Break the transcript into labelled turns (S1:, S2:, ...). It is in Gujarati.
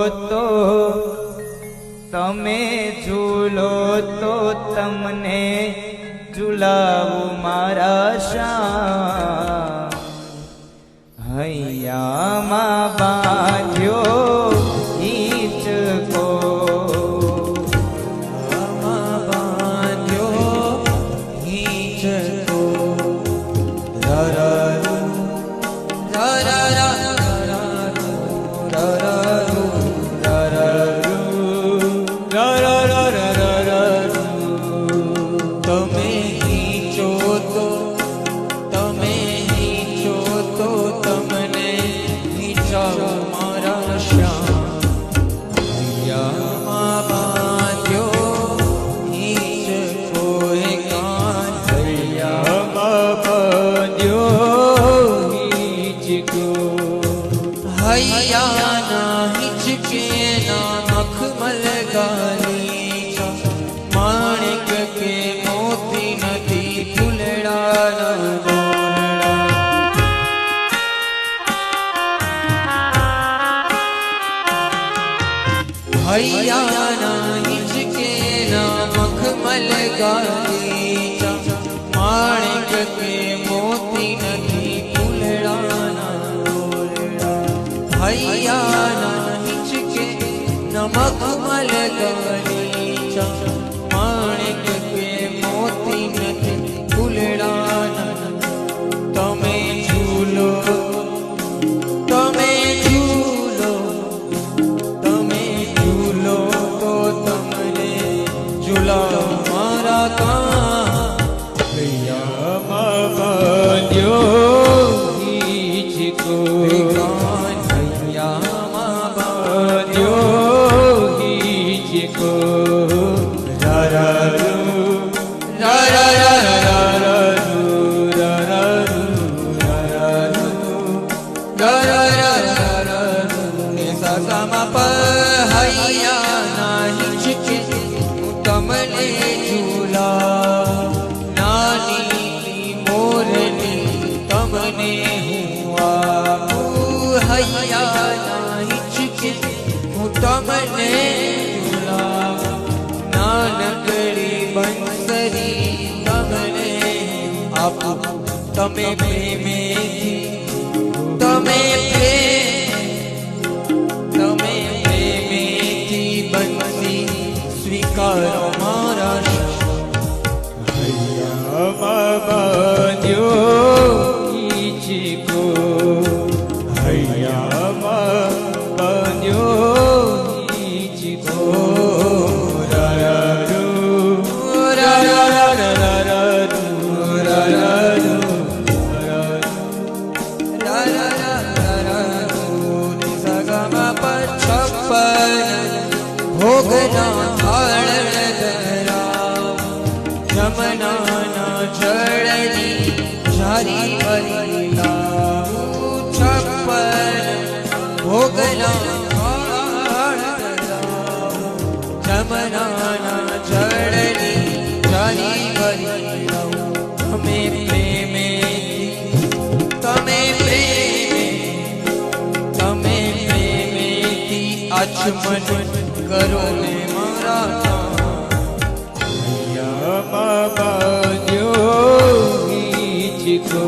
S1: તો તમે ઝૂલો તો તમને ઝુલાવું મારા શ્યામ હૈયામાં બાંધ્યો હિંચકો
S2: હૈયાના હિંચકે ના મખમલ ગાલી માણિક કે મોતી નથી ફૂલડાના દોરડા હૈયાના હિંચકે ના મખમલ ગાલી માણિક કે મોતી નથી ફૂલડાના હૈયાના હિંચકે નમક મલ ગલીચા માણિક કે મોતી નથી ફૂલડાના તમે ઝૂલો તમે ઝૂલો તમે ઝૂલો તો તમને ઝૂલાવો મારા કાં
S1: હૈયામાં બાંધ્યો હિંચકો
S2: હૈયાના હિંચકે તમને ઝૂલા નાની મોરની તમને હું આપું હૈયાના હિંચકે હું તમને ઝૂલા નાનકડી બંસરી તમને આપું તમે પ્રેમેથી તમે સ્વીકારો મારા
S1: હૈયામાં બાંધ્યો હિંચકો હૈયામાં બાંધ્યો હિંચકો
S2: ભોગના થાળ ધરાવ જમનાના જળની જારી કરી લાવું છપ્પન ભોગના થાળ ધરાવ જમનાના જળની જારી કરી લાવું તમે પ્રેમેથી આચમન કરો ને મારા
S1: હૈયામાં બાંધ્યો હિંચકો